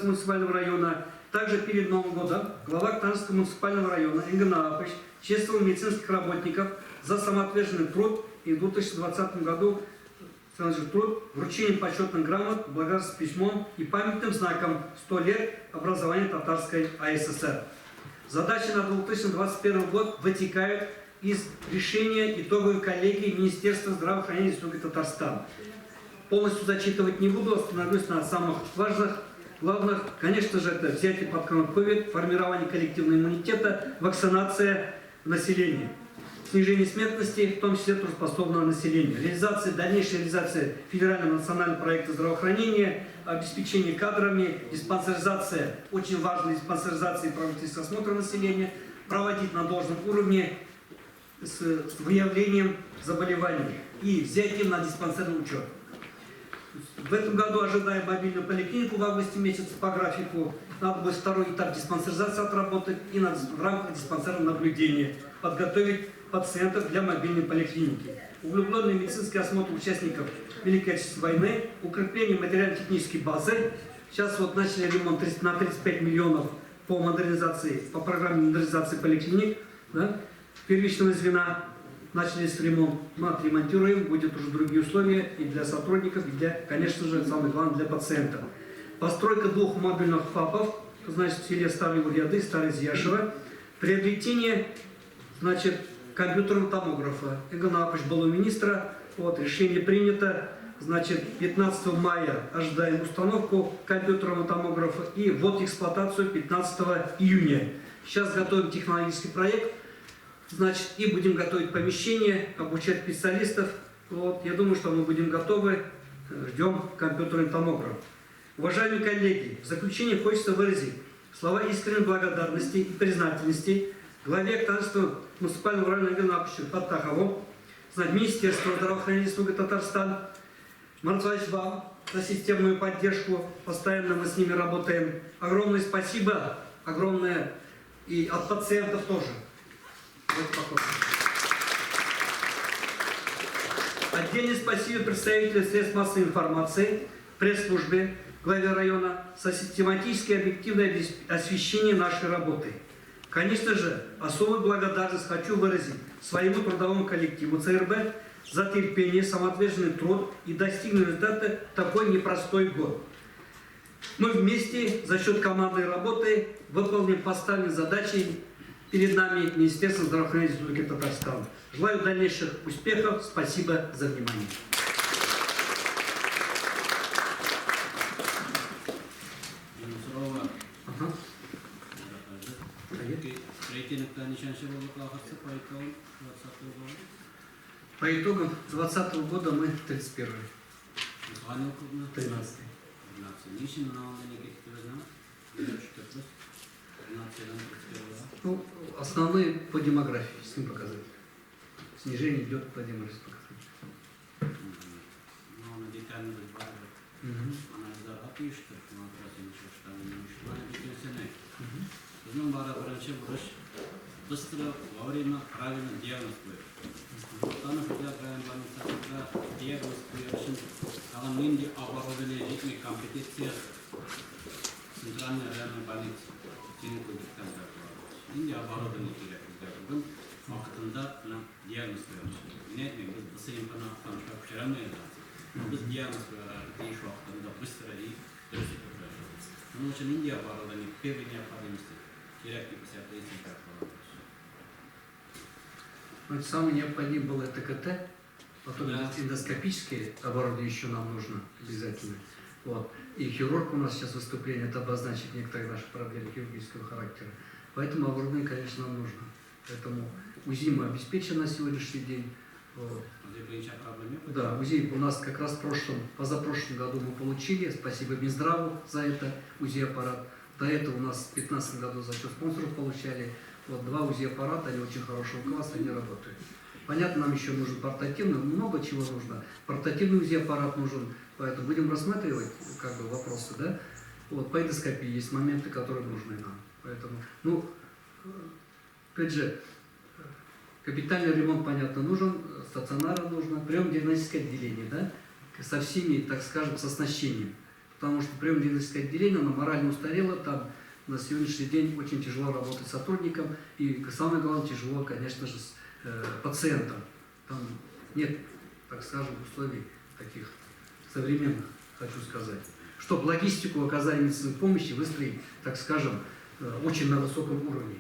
муниципального района. Также перед Новым годом глава Актанского муниципального района Ингана Апыч чествовал медицинских работников за самоотверженный труд и в 2020 году труд вручением почетных грамот, благодарственным письмом и памятным знаком 100 лет образования Татарской АССР. Задачи на 2021 год вытекают из решения итоговой коллегии Министерства здравоохранения Республики Татарстан. Полностью зачитывать не буду, остановлюсь на самых важных. Главных, конечно же, это взятие под контроль COVID, формирование коллективного иммунитета, вакцинация населения, снижение смертности, в том числе трудоспособного населения, дальнейшая реализация федерального национального проекта здравоохранения, обеспечение кадрами, диспансеризация, очень важная диспансеризация и профилактический осмотр населения, проводить на должном уровне с выявлением заболеваний и взятием на диспансерный учет. В этом году ожидаем мобильную поликлинику в августе месяце по графику. Надо будет второй этап диспансеризации отработать и надо в рамках диспансерного наблюдения подготовить пациентов для мобильной поликлиники. Углубленный медицинский осмотр участников Великой Отечественной войны, укрепление материально-технической базы. Сейчас вот начали ремонт на 35 миллионов по модернизации, по программе модернизации поликлиник, да, первичного звена. Начали с ремонта, мы отремонтируем, будет уже другие условия и для сотрудников, и для, конечно же, самое главное, для пациента. Постройка 2 модульных ФАПов, значит, в селе Старые Урьяды, Старый Зияшево. Приобретение, значит, компьютерного томографа. Ингана Апыч был у министра, вот, решение принято. Значит, 15 мая ожидаем установку компьютерного томографа и ввод в эксплуатацию 15 июня. Сейчас готовим технологический проект. Значит, и будем готовить помещение, обучать специалистов. Вот, я думаю, что мы будем готовы. Ждем компьютерный томограф. Уважаемые коллеги, в заключение хочется выразить слова искренней благодарности и признательности главе Актанского муниципального района Ингана Апычу Фаттахову, Министерству здравоохранения Республики Татарстан, Марцваевич, вам за системную поддержку. Постоянно мы с ними работаем. Огромное спасибо, огромное и от пациентов тоже. Отдельное спасибо представителю средств массовой информации, пресс-службе, главе района за систематическое и объективное освещение нашей работы. Конечно же, особую благодарность хочу выразить своему трудовому коллективу ЦРБ за терпение, самоотверженный труд и достигнуть результата в такой непростой год. Мы вместе за счет командной работы выполним поставленные задачи перед нами Министерство здравоохранения Республики Татарстан. Желаю дальнейших успехов. Спасибо за внимание. По итогам 2020 года мы 31-й. 13-й. Ну, основные по демографии, с ним показать. Снижение идет по демографии. Быстро, вовремя, правильно диагностировать. Диагностировать компетенция центральной районной больницы. Индия оборудование керек. Вакытында диагноз қоямыз. Менять біз быстрее потому что вчера мы біз диагноз қоямыз вакытында быстро и дұрыс етіп. Но очень Индия оборудование первый необходимости керек деп Самое необходимое было это КТ, потом эндоскопические оборудование еще нам нужно обязательно. Вот. И хирург у нас сейчас выступление, это обозначит некоторые наши проблемы хирургического характера. Поэтому оборудование, конечно, нам нужно. Поэтому УЗИ мы обеспечены на сегодняшний день. Вот. Да, УЗИ у нас как раз позапрошлом году мы получили. Спасибо Минздраву за это УЗИ-аппарат. До этого у нас в 2015 году за счет спонсоров получали. Вот 2 УЗИ-аппарата, они очень хорошего класса, они работают. Понятно, нам еще нужен портативный, много чего нужно. Портативный УЗИ-аппарат нужен, поэтому будем рассматривать как бы вопросы, да. Вот, по эндоскопии есть моменты, которые нужны нам. Поэтому, ну, опять же, капитальный ремонт, понятно, нужен, стационара нужно, прием-диагностическое отделение, да, со всеми, так скажем, с оснащением. потому что приемно-диагностическое отделение, оно морально устарело, там на сегодняшний день очень тяжело работать сотрудникам, и самое главное, тяжело, конечно же, с пациентом. Там нет, так скажем, условий таких современных, хочу сказать. Чтобы логистику оказания медицинской помощи выстроить, так скажем, очень на высоком уровне.